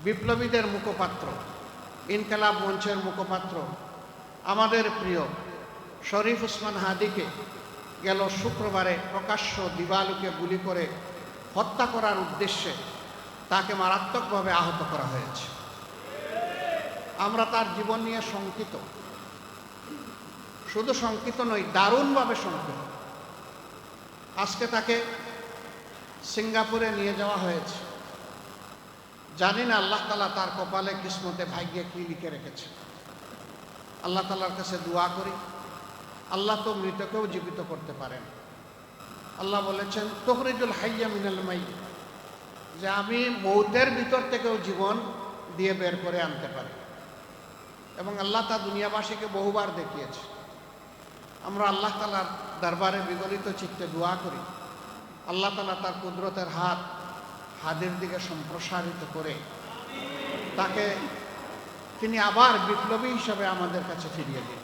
বিপ্লবীদের মুখপাত্র, ইনকিলাব মঞ্চের মুখপাত্র আমাদের প্রিয় শরীফ ওসমান হাদীকে গেল শুক্রবারে প্রকাশ্য দিবালোকে গুলি করে হত্যা করার উদ্দেশ্যে তাকে মারাত্মকভাবে আহত করা হয়েছে। আমরা তার জীবন নিয়ে শঙ্কিত, শুধু শঙ্কিত নই, দারুণভাবে শঙ্কিত। আজকে তাকে সিঙ্গাপুরে নিয়ে যাওয়া হয়েছে। জানি না আল্লাহ তাআলা তার কপালে কিসমতে ভাগ্যে কি লিখে রেখেছে। আল্লাহ তাআলার কাছে দোয়া করি, আল্লাহ তো মৃতকেও জীবিত করতে পারেন। আল্লাহ বলেছেন তুখরিজুল হাইয়্যা মিনাল মাইয়্যিত, যে আমি মৌতের ভিতর থেকেও জীবন দিয়ে বের করে আনতে পারি। এবং আল্লাহ তা দুনিয়াবাসীকে বহুবার দেখিয়েছে। আমরা আল্লাহ তাআলার দরবারে বিগলিত চিত্তে দোয়া করি, আল্লাহ তাআলা তার কুদরতের হাত হাদের দিকে সম্প্রসারিত করে তাকে তিনি আবার বিপ্লবী হিসাবে আমাদের কাছে ফিরিয়ে দিন।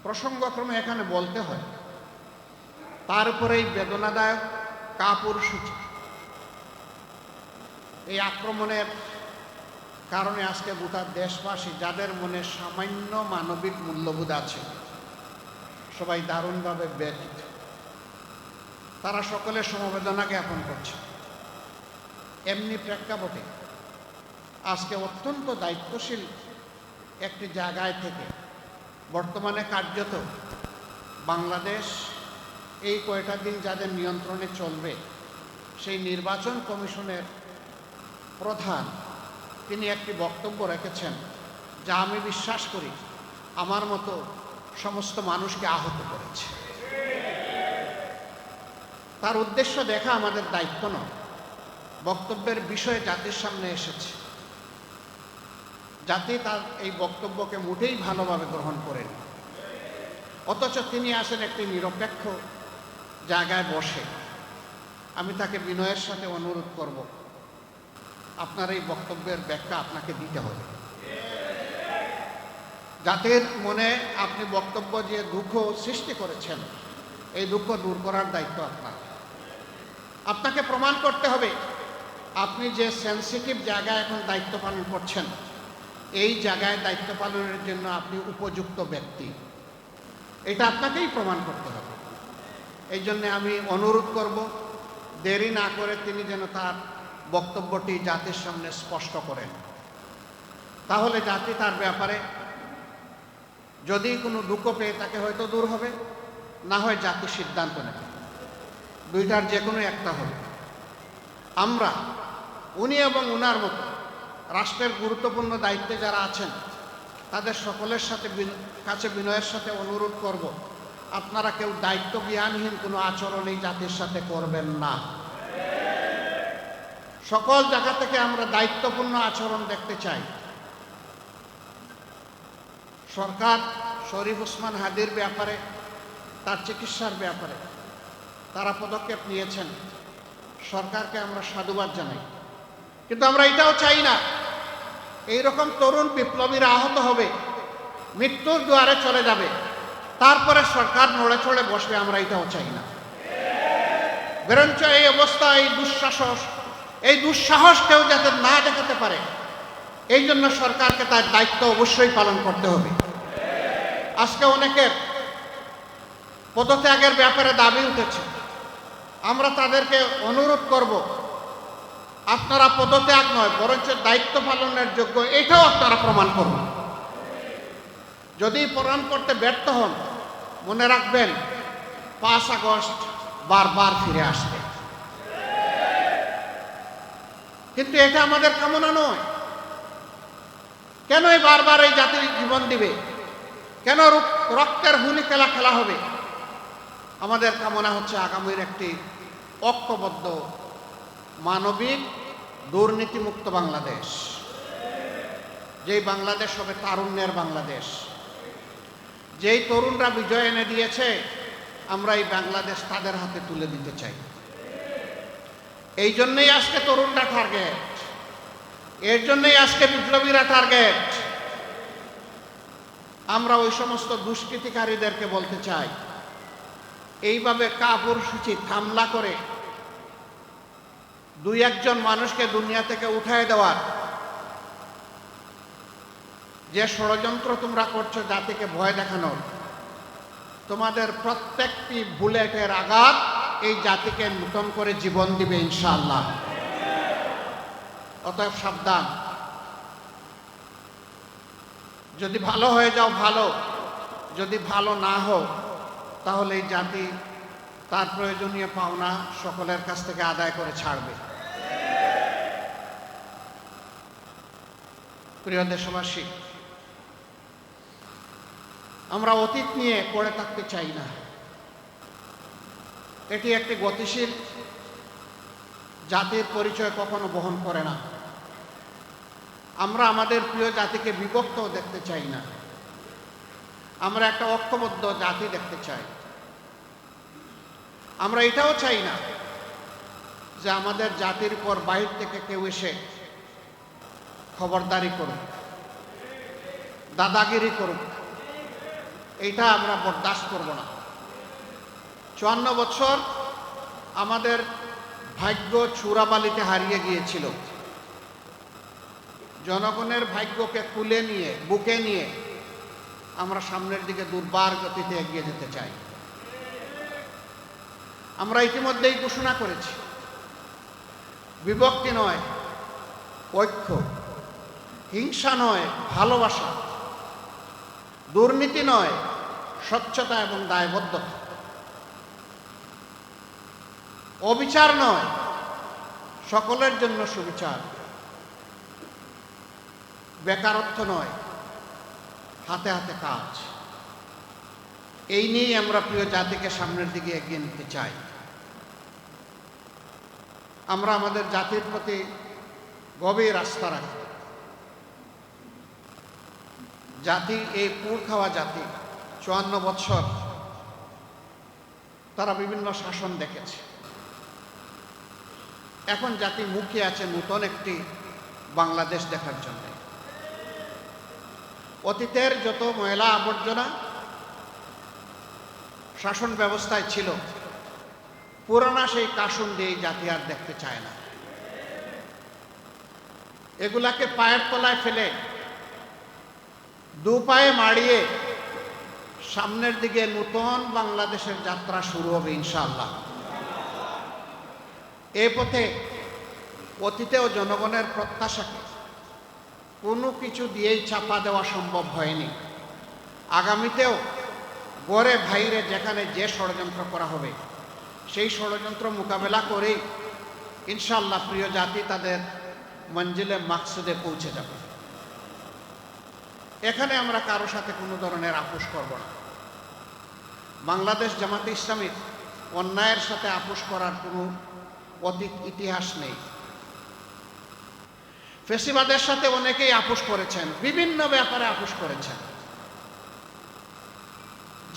প্রসঙ্গক্রমে এখানে বলতে হয়, তার উপরেই বেদনাদায়ক কাপুরুষোচিত এই আক্রমণের কারণে আজকে গোটা দেশবাসী, যাদের মনে সামান্য মানবিক মূল্যবোধ আছে, সবাই দারুণভাবে ব্যথিত। তারা সকলে সমবেদনা জ্ঞাপন করছে। এমনি প্রেক্ষাপটে আজকে অত্যন্ত দায়িত্বশীল একটি জায়গায় থেকে বর্তমানে কার্যত বাংলাদেশ এই কয়টা দিন যাদের নিয়ন্ত্রণে চলবে, সেই নির্বাচন কমিশনের প্রধান তিনি একটি বক্তব্য রেখেছেন, যা আমি বিশ্বাস করি আমার মতো সমস্ত মানুষকে আহত করেছে। তার উদ্দেশ্য দেখা আমাদের দায়িত্ব নয়, বক্তব্যের বিষয়ে জাতির সামনে এসেছে। জাতি তার এই বক্তব্যকে মোটেই ভালোভাবে গ্রহণ করেন, অথচ তিনি আসেন একটি নিরপেক্ষ জায়গায় বসে। আমি তাকে বিনয়ের সাথে অনুরোধ করব, আপনার এই বক্তব্যের ব্যাখ্যা আপনাকে দিতে হবে। জাতির মনে আপনি বক্তব্য যে দুঃখ সৃষ্টি করেছেন, এই দুঃখ দূর করার দায়িত্ব আপনার। আপনাকে প্রমাণ করতে হবে আপনি যে সেন্সিটিভ জায়গায় এখন দায়িত্ব পালন করছেন, এই জায়গায় দায়িত্ব পালনের জন্য আপনি উপযুক্ত ব্যক্তি, এটা আপনাকেই প্রমাণ করতে হবে। এই জন্যে আমি অনুরোধ করব, দেরি না করে তিনি যেন তার বক্তব্যটি জাতির সামনে স্পষ্ট করেন। তাহলে জাতি তার ব্যাপারে যদি কোনো দুঃখ পেয়ে তাকে হয়তো দূর হবে, না হয় জাতি সিদ্ধান্ত নেবে, দুইটার যে কোনো একটা হবে। আমরা উনি এবং উনার মতো রাষ্ট্রের গুরুত্বপূর্ণ দায়িত্বে যারা আছেন, তাদের সকলের সাথে কাছে বিনয়ের সাথে অনুরোধ করব, আপনারা কেউ দায়িত্ব জ্ঞানহীন কোনো আচরণ এই জাতির সাথে করবেন না। সকল জায়গা থেকে আমরা দায়িত্বপূর্ণ আচরণ দেখতে চাই। সরকার শরীফ ওসমান হাদীর ব্যাপারে, তার চিকিৎসার ব্যাপারে তারা পদক্ষেপ নিয়েছেন, সরকারকে আমরা সাধুবাদ জানাই। কিন্তু আমরা এটাও চাই না এইরকম তরুণ বিপ্লবীরা আহত হবে, মৃত্যুর দুয়ারে চলে যাবে, তারপরে সরকার নড়ে চড়ে বসবে, আমরা এটাও চাই না। বরঞ্চ এই অবস্থা, এই দুঃসাহস কেউ যাতে না দেখাতে পারে, এই জন্য সরকারকে তার দায়িত্ব অবশ্যই পালন করতে হবে। আজকে অনেকের পদত্যাগের ব্যাপারে দাবি উঠেছে, আমরা তাদেরকে অনুরোধ করব, আপনারা পদত্যাগ নয় বরঞ্চ দায়িত্ব পালনের যোগ্য, এটাও আপনারা প্রমাণ করুন। যদি প্রমাণ করতে ব্যর্থ হন, মনে রাখবেন 5 আগস্ট বারবার ফিরে আসবে। কিন্তু এটা আমাদের কামনা নয়। কেন বারবার এই জাতির জীবন দিবে? কেন রক্তের হুলি খেলা হবে? আমাদের কামনা হচ্ছে আগামীর একটি ঐক্যবদ্ধ, মানবিক, দুর্নীতিমুক্ত বাংলাদেশ, যেই বাংলাদেশ হবে তারুণ্যের বাংলাদেশ। যেই তরুণরা বিজয় এনে দিয়েছে, আমরা এই বাংলাদেশ তাদের হাতে তুলে দিতে চাই। এই জন্যই আজকে তরুণরা টার্গেট, এর জন্যই আজকে বিপ্লবীরা টার্গেট। আমরা ওই সমস্ত দুষ্কৃতিকারীদেরকে বলতে চাই, এইভাবে কাপুরুষোচিত হামলা করে দুই একজন মানুষকে দুনিয়া থেকে উঠায় দেওয়ার যে ষড়যন্ত্র তোমরা করছো জাতিকে ভয় দেখানোর, তোমাদের প্রত্যেকটি বুলেটের আঘাত এই জাতিকে নূতন করে জীবন দিবে ইনশাআল্লাহ। অতএব সাবধান। যদি ভালো হয়ে যাও ভালো, যদি ভালো না হও তাহলে এই জাতি তার প্রয়োজনীয় পাওনা সকলের কাছ থেকে আদায় করে ছাড়বে। প্রিয় দেশবাসী, আমরা অতীত নিয়ে পড়ে থাকতে চাই না। এটি একটি গতিশীল জাতির পরিচয় কখনো বহন করে না। আমরা আমাদের প্রিয় জাতিকে বিভক্ত দেখতে চাই না। আমরা একটা ঐক্যবদ্ধ জাতি দেখতে চাই। আমরা এটাও চাই না যে আমাদের জাতির উপর বাহির থেকে কেউ এসে খবরদারি করুক, দাদাগিরি করুক। এইটা আমরা বরদাস্ত করব না। 54 বছর আমাদের ভাগ্য চূড়াবালিতে হারিয়ে গিয়েছিল। জনগণের ভাগ্যকে কুলে নিয়ে, বুকে নিয়ে আমরা সামনের দিকে দুর্বার গতিতে এগিয়ে যেতে চাই। আমরা ইতিমধ্যেই ঘোষণা করেছি, বিভক্তি নয় ঐক্য, হিংসা নয় ভালোবাসা, দুর্নীতি নয় স্বচ্ছতা এবং দায়বদ্ধতা, অবিচার নয় সকলের জন্য সুবিচার, বেকারত্ব নয় হাতে হাতে কাজ। এই নিয়েই আমরা প্রিয় জাতিকে সামনের দিকে এগিয়ে নিতে চাই। আমরা আমাদের জাতির প্রতি গভীর আস্থা রাখি। জাতি এই পুড় খাওয়া জাতি 54 বছর তারা বিভিন্ন শাসন দেখেছে। এখন জাতি মুখিয়ে আছে নূতন একটি বাংলাদেশ দেখার জন্য। অতীতের যত ময়লা আবর্জনা শাসন ব্যবস্থায় ছিল, পুরানা সেই কাসুন দিয়ে জাতি আর দেখতে চায় না। এগুলাকে পায়ের তলায় ফেলে দু পায়ে মাড়িয়ে সামনের দিকে নূতন বাংলাদেশের যাত্রা শুরু হবে ইনশাআল্লাহ। এ পথে অতীতেও জনগণের প্রত্যাশাকে কোনো কিছু দিয়েই চাপা দেওয়া সম্ভব হয়নি। আগামীতেও গড়ে বাইরে যেখানে যে ষড়যন্ত্র করা হবে সেই ষড়যন্ত্র মোকাবেলা করেই ইনশাআল্লাহ প্রিয় জাতি তাদের মঞ্জিলে মাকসুদে পৌঁছে যাবে। এখানে আমরা কারো সাথে কোনো ধরনের আপোষ করব না। বাংলাদেশ জামাতে ইসলামীর অন্যায়ের সাথে আপোষ করার কোনো অতীত ইতিহাস নেই। ফেসিবাদের সাথে অনেকেই আপোষ করেছেন, বিভিন্ন ব্যাপারে আপোষ করেছেন।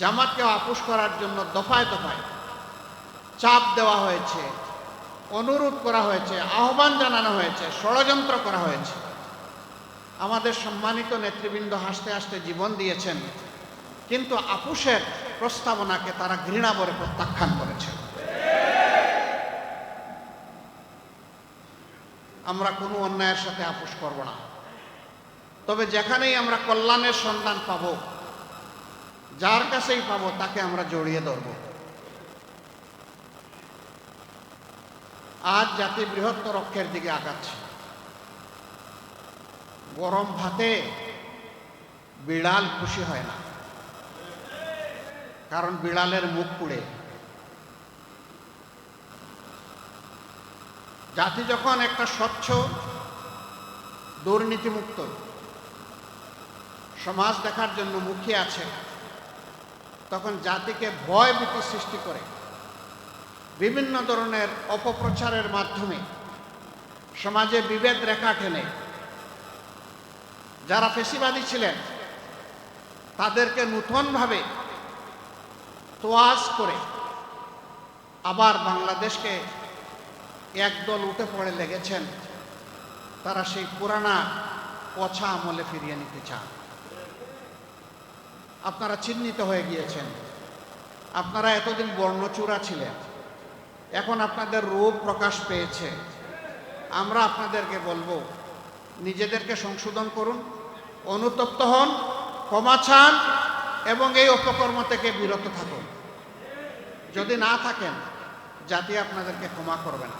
জামাতকেও আপোষ করার জন্য দফায় দফায় চাপ দেওয়া হয়েছে, অনুরোধ করা হয়েছে, আহ্বান জানানো হয়েছে, ষড়যন্ত্র করা হয়েছে। আমাদের সম্মানিত নেতৃবৃন্দ হাসতে হাসতে জীবন দিয়েছেন, কিন্তু আপোষের প্রস্তাবনাকে তারা ঘৃণা ভরে প্রত্যাখ্যান করেছে। আমরা কোনো অন্যায়ের সাথে আপোষ করব না। তবে যেখানেই আমরা কল্যাণের সন্ধান পাব, যার কাছেই পাব তাকে আমরা জড়িয়ে ধরব। আজ জাতি বৃহত্তর অক্ষের দিকে আগাচ্ছে। গরম ভাতে বিড়াল খুশি হয় না, কারণ বিড়ালের মুখ পুড়ে। জাতি যখন একটা স্বচ্ছ দুর্নীতিমুক্ত সমাজ দেখার জন্য মুখিয়ে আছে, তখন জাতিকে ভয় ভীতি সৃষ্টি করে বিভিন্ন ধরনের অপপ্রচারের মাধ্যমে সমাজে বিভেদ রেখা টেনে যারা ফেসিবাদী ছিলেন তাদেরকে নূতনভাবে তোয়াজ করে আবার বাংলাদেশকে একদল উঠে পড়ে লেগেছেন। তারা সেই পুরানা পছা আমলে ফিরিয়ে নিতে চান। আপনারা চিহ্নিত হয়ে গিয়েছেন। আপনারা এতদিন বর্ণচূড়া ছিলেন, এখন আপনাদের রূপ প্রকাশ পেয়েছে। আমরা আপনাদেরকে বলবো নিজেদেরকে সংশোধন করুন, অনুতপ্ত হন, ক্ষমা চান এবং এই অপকর্ম থেকে বিরত থাকুন। যদি না থাকেন, জাতি আপনাদেরকে ক্ষমা করবে না।